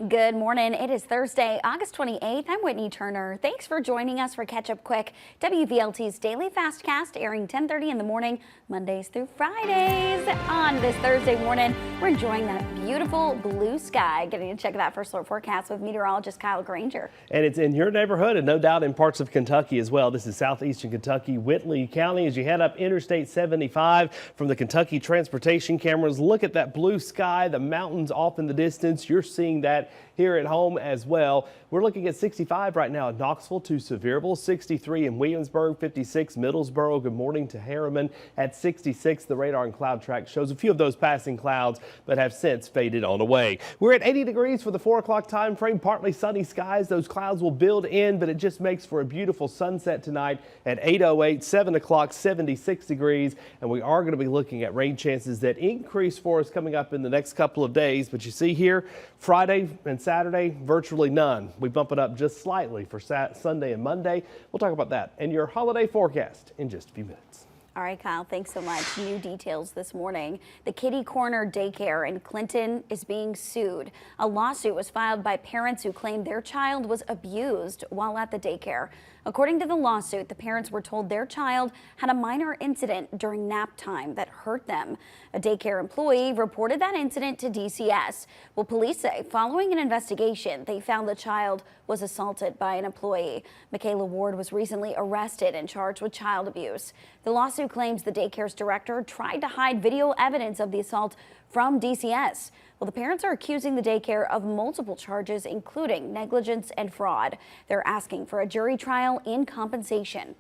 Good morning. It is Thursday, August 28th. I'm Whitney Turner. Thanks for joining us for Catch Up Quick, WVLT's daily fastcast, airing 10:30 in the morning, Mondays through Fridays. On this Thursday morning, we're enjoying that beautiful blue sky. Getting to check that first look forecast with meteorologist Kyle Granger. And it's in your neighborhood and no doubt in parts of Kentucky as well. This is southeastern Kentucky, Whitley County. As you head up Interstate 75 from the Kentucky transportation cameras, look at that blue sky, the mountains off in the distance. You're seeing that here at home as well. We're looking at 65 right now at Knoxville to Sevierville, 63 in Williamsburg, 56 Middlesboro. Good morning to Harriman at 66. The radar and cloud track shows a few of those passing clouds, but have since faded on away. We're at 80 degrees for the 4 o'clock time frame. Partly sunny skies. Those clouds will build in, but it just makes for a beautiful sunset tonight at 8:08, 7 o'clock, 76 degrees. And we are going to be looking at rain chances that increase for us coming up in the next couple of days. But you see here, Friday and Saturday, virtually none. We bump it up just slightly for Sunday and Monday. We'll talk about that and your holiday forecast in just a few minutes. All right, Kyle, thanks so much. New details this morning. The Kitty Corner Daycare in Clinton is being sued. A lawsuit was filed by parents who claimed their child was abused while at the daycare. According to the lawsuit, the parents were told their child had a minor incident during nap time that hurt them. A daycare employee reported that incident to DCS. Well, police say following an investigation, they found the child was assaulted by an employee. Michaela Ward was recently arrested and charged with child abuse. The lawsuit claims the daycare's director tried to hide video evidence of the assault from DCS. Well, the parents are accusing the daycare of multiple charges, including negligence and fraud. They're asking for a jury trial in compensation.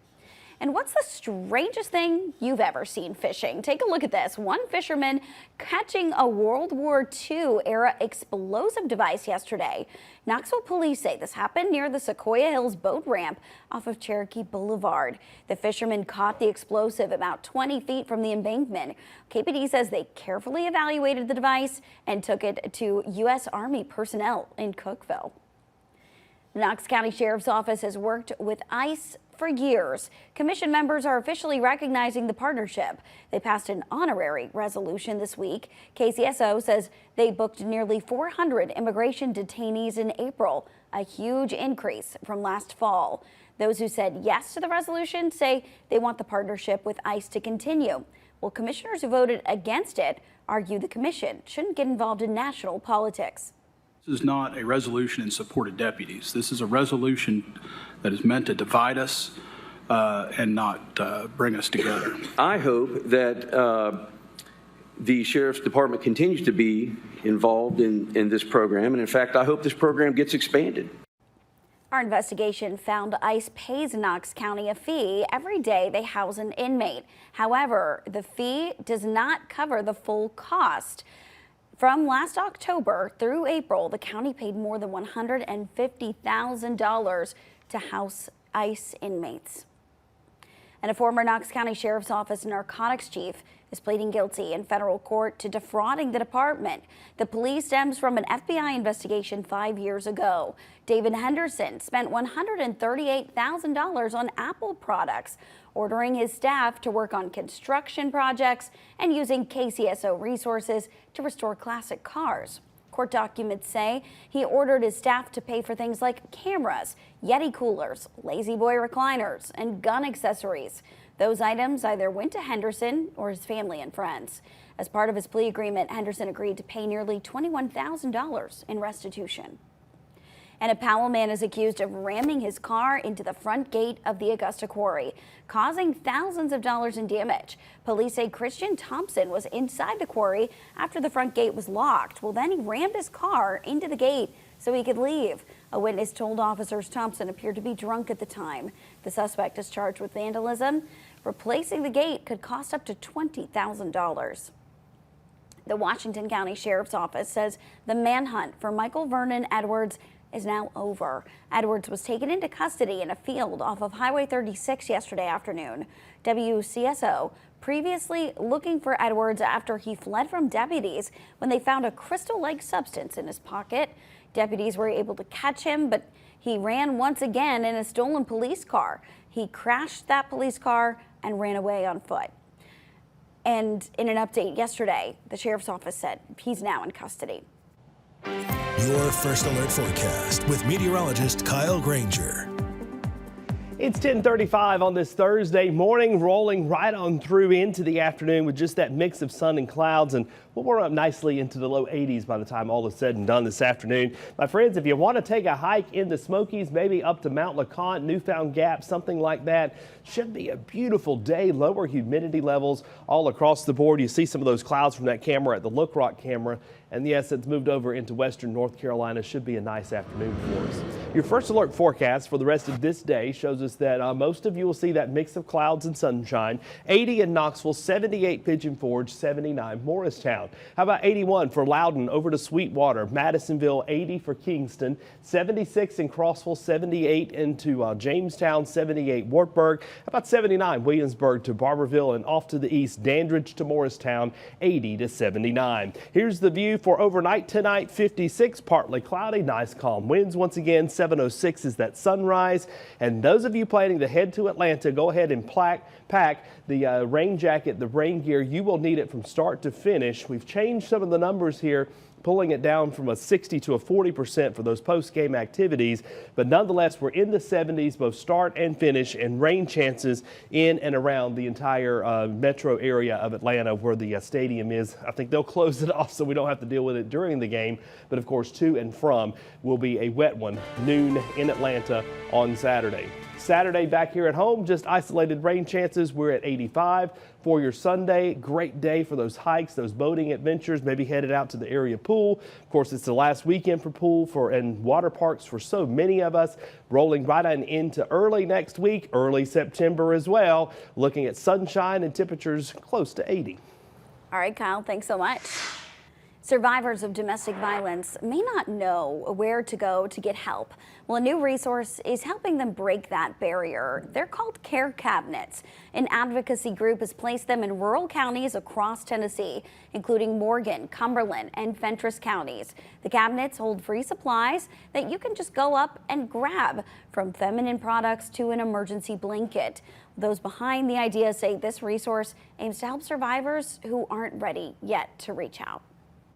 And what's the strangest thing you've ever seen fishing? Take a look at this. One fisherman catching a World War II era explosive device yesterday. Knoxville police say this happened near the Sequoia Hills boat ramp off of Cherokee Boulevard. The fisherman caught the explosive about 20 feet from the embankment. KPD says they carefully evaluated the device and took it to U.S. Army personnel in Cookeville. The Knox County Sheriff's Office has worked with ICE for years. Commission members are officially recognizing the partnership. They passed an honorary resolution this week. KCSO says they booked nearly 400 immigration detainees in April, a huge increase from last fall. Those who said yes to the resolution say they want the partnership with ICE to continue. Well, commissioners who voted against it argue the commission shouldn't get involved in national politics. This is not a resolution in support of deputies. This is a resolution that is meant to divide us and not bring us together. I hope that the Sheriff's Department continues to be involved in this program. And in fact, I hope this program gets expanded. Our investigation found ICE pays Knox County a fee every day they house an inmate. However, the fee does not cover the full cost. From last October through April, the county paid more than $150,000 to house ICE inmates. And a former Knox County Sheriff's Office narcotics chief is pleading guilty in federal court to defrauding the department. The plea stems from an FBI investigation 5 years ago. David Henderson spent $138,000 on Apple products, ordering his staff to work on construction projects and using KCSO resources to restore classic cars. Court documents say he ordered his staff to pay for things like cameras, Yeti coolers, Lazy Boy recliners, and gun accessories. Those items either went to Henderson or his family and friends. As part of his plea agreement, Henderson agreed to pay nearly $21,000 in restitution. And a Powell man is accused of ramming his car into the front gate of the Augusta quarry, causing thousands of dollars in damage. Police say Christian Thompson was inside the quarry after the front gate was locked. Well, then he rammed his car into the gate so he could leave. A witness told officers Thompson appeared to be drunk at the time. The suspect is charged with vandalism. Replacing the gate could cost up to $20,000. The Washington County Sheriff's Office says the manhunt for Michael Vernon Edwards is now over. Edwards was taken into custody in a field off of Highway 36 yesterday afternoon. WCSO previously looking for Edwards after he fled from deputies when they found a crystal-like substance in his pocket. Deputies were able to catch him, but he ran once again in a stolen police car. He crashed that police car and ran away on foot. And in an update yesterday, the sheriff's office said he's now in custody. Your First Alert forecast with meteorologist Kyle Granger. It's 10:35 on this Thursday morning, rolling right on through into the afternoon with just that mix of sun and clouds, and we'll warm up nicely into the low 80s by the time all is said and done this afternoon. My friends, if you want to take a hike in the Smokies, maybe up to Mount LeConte, Newfound Gap, something like that, should be a beautiful day. Lower humidity levels all across the board. You see some of those clouds from that camera at the Look Rock camera. And yes, it's moved over into western North Carolina. Should be a nice afternoon for us. Your First Alert forecast for the rest of this day shows us that most of you will see that mix of clouds and sunshine. 80 in Knoxville, 78 Pigeon Forge, 79 Morristown. How about 81 for Loudon over to Sweetwater, Madisonville, 80 for Kingston, 76 in Crossville, 78 into Jamestown, 78 Wartburg. How about 79 Williamsburg to Barberville and off to the east, Dandridge to Morristown, 80 to 79. Here's the view for overnight tonight, 56, partly cloudy, nice calm winds once again. 7:06 is that sunrise. And those of you planning to head to Atlanta, go ahead and pack the rain jacket, the rain gear. You will need it from start to finish. We've changed some of the numbers here, pulling it down from a 60 to a 40% for those post-game activities. But nonetheless, we're in the 70s, both start and finish, and rain chances in and around the entire metro area of Atlanta where the stadium is. I think they'll close it off so we don't have to deal with it during the game. But of course, to and from will be a wet one, noon in Atlanta on Saturday. Saturday back here at home, just isolated rain chances. We're at 85 for your Sunday. Great day for those hikes, those boating adventures, maybe headed out to the area pool. Of course, it's the last weekend for pool and water parks for so many of us. Rolling right on into early next week, early September as well. Looking at sunshine and temperatures close to 80. All right, Kyle, thanks so much. Survivors of domestic violence may not know where to go to get help. Well, a new resource is helping them break that barrier. They're called care cabinets. An advocacy group has placed them in rural counties across Tennessee, including Morgan, Cumberland, and Fentress counties. The cabinets hold free supplies that you can just go up and grab, from feminine products to an emergency blanket. Those behind the idea say this resource aims to help survivors who aren't ready yet to reach out.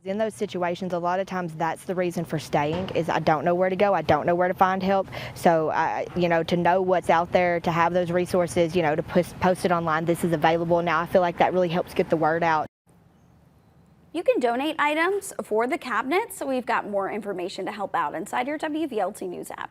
In those situations, a lot of times that's the reason for staying is I don't know where to go. I don't know where to find help. So, to know what's out there, to have those resources, to post it online, this is available now. I feel like that really helps get the word out. You can donate items for the cabinets. So we've got more information to help out inside your WVLT News app.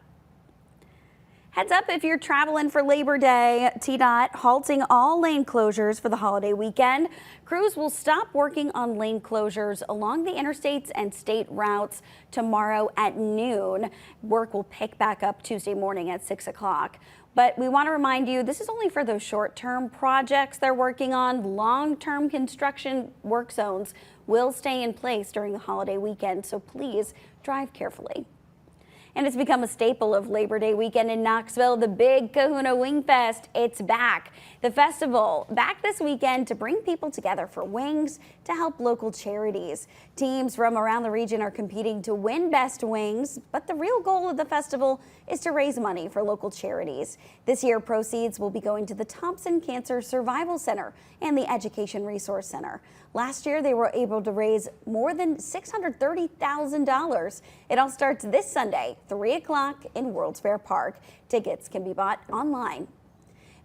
Heads up if you're traveling for Labor Day. TDOT halting all lane closures for the holiday weekend. Crews will stop working on lane closures along the interstates and state routes tomorrow at noon. Work will pick back up Tuesday morning at 6 o'clock. But we want to remind you, this is only for those short-term projects they're working on. Long-term construction work zones will stay in place during the holiday weekend, so please drive carefully. And it's become a staple of Labor Day weekend in Knoxville, the big Kahuna Wing Fest. It's back. The festival back this weekend to bring people together for wings to help local charities. Teams from around the region are competing to win best wings, but the real goal of the festival is to raise money for local charities. This year, proceeds will be going to the Thompson Cancer Survival Center and the Education Resource Center. Last year, they were able to raise more than $630,000. It all starts this Sunday, 3 o'clock in World's Fair Park. Tickets can be bought online.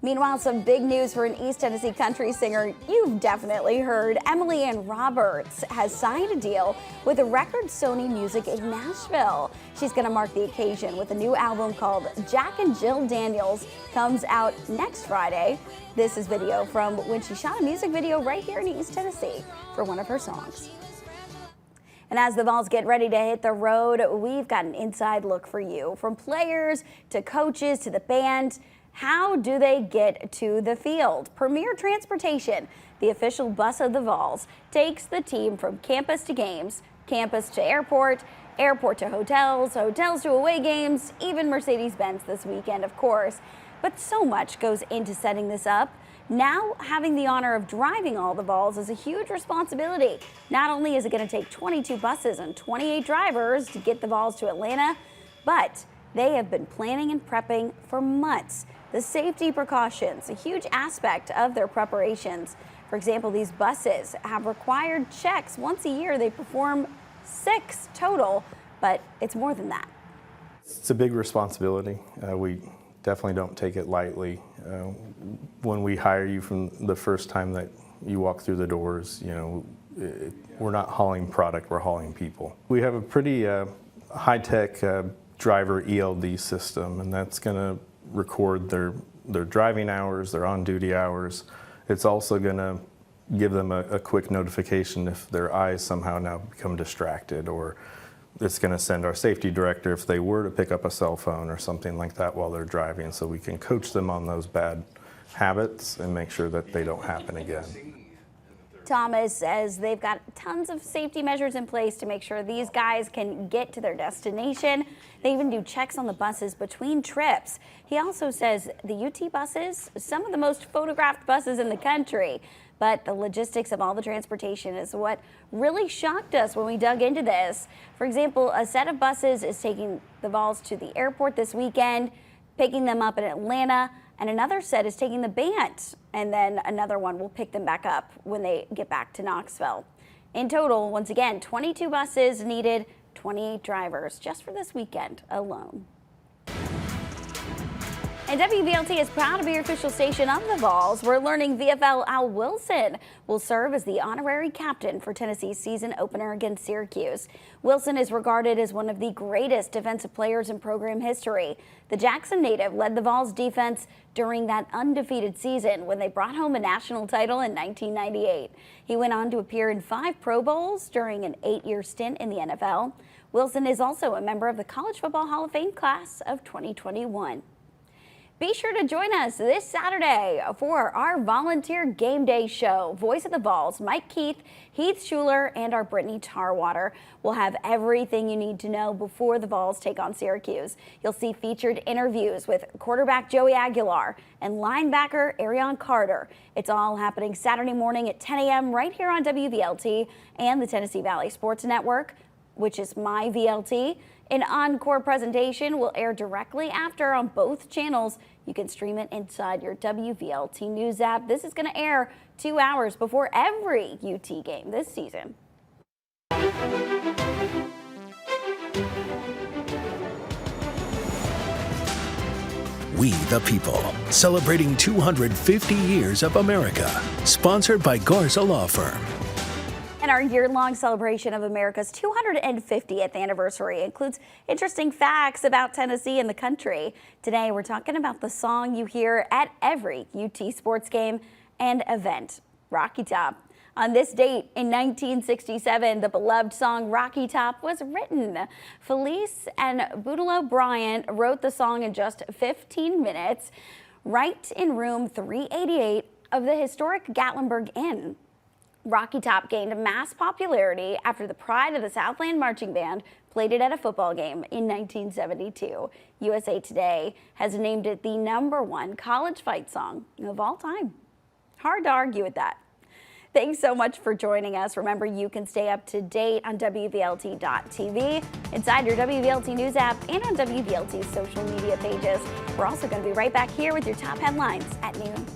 Meanwhile, some big news for an East Tennessee country singer you've definitely heard. Emily Ann Roberts has signed a deal with Record Sony Music in Nashville. She's going to mark the occasion with a new album called Jack and Jill Daniels. Comes out next Friday. This is video from when she shot a music video right here in East Tennessee for one of her songs. And as the Vols get ready to hit the road, we've got an inside look for you. From players to coaches to the band, how do they get to the field? Premier Transportation, the official bus of the Vols, takes the team from campus to games, campus to airport, airport to hotels, hotels to away games, even Mercedes-Benz this weekend, of course. But so much goes into setting this up. Now, having the honor of driving all the Vols is a huge responsibility. Not only is it going to take 22 buses and 28 drivers to get the Vols to Atlanta, but they have been planning and prepping for months. The safety precautions, a huge aspect of their preparations. For example, these buses have required checks once a year. They perform 6 total, but it's more than that. It's a big responsibility. We definitely don't take it lightly. When we hire you from the first time that you walk through the doors, we're not hauling product, we're hauling people. We have a pretty high-tech driver ELD system, and that's going to record their driving hours, their on-duty hours. It's also going to give them a quick notification if their eyes somehow now become distracted, or it's going to send our safety director if they were to pick up a cell phone or something like that while they're driving, so we can coach them on those bad habits and make sure that they don't happen again. Thomas says they've got tons of safety measures in place to make sure these guys can get to their destination. They even do checks on the buses between trips. He also says the UT buses, some of the most photographed buses in the country. But the logistics of all the transportation is what really shocked us when we dug into this. For example, a set of buses is taking the Vols to the airport this weekend, picking them up in Atlanta, and another set is taking the band, and then another one will pick them back up when they get back to Knoxville. In total, once again, 22 buses needed, 28 drivers just for this weekend alone. And WVLT is proud to be your official station of the Vols. We're learning VFL Al Wilson will serve as the honorary captain for Tennessee's season opener against Syracuse. Wilson is regarded as one of the greatest defensive players in program history. The Jackson native led the Vols defense during that undefeated season when they brought home a national title in 1998. He went on to appear in 5 Pro Bowls during an 8-year stint in the NFL. Wilson is also a member of the College Football Hall of Fame class of 2021. Be sure to join us this Saturday for our volunteer game day show. Voice of the Vols, Mike Keith, Heath Schuler, and our Brittany Tarwater will have everything you need to know before the Vols take on Syracuse. You'll see featured interviews with quarterback Joey Aguilar and linebacker Arion Carter. It's all happening Saturday morning at 10 a.m. right here on WVLT and the Tennessee Valley Sports Network, which is my VLT. An encore presentation will air directly after on both channels. You can stream it inside your WVLT News app. This is going to air 2 hours before every UT game this season. We the People, celebrating 250 years of America. Sponsored by Garza Law Firm. And our year-long celebration of America's 250th anniversary includes interesting facts about Tennessee and the country. Today, we're talking about the song you hear at every UT sports game and event, Rocky Top. On this date in 1967, the beloved song Rocky Top was written. Felice and Boudleaux Bryant wrote the song in just 15 minutes, right in room 388 of the historic Gatlinburg Inn. Rocky Top gained mass popularity after the Pride of the Southland Marching Band played it at a football game in 1972. USA Today has named it the #1 college fight song of all time. Hard to argue with that. Thanks so much for joining us. Remember, you can stay up to date on WVLT.tv, inside your WVLT News app, and on WVLT's social media pages. We're also going to be right back here with your top headlines at noon.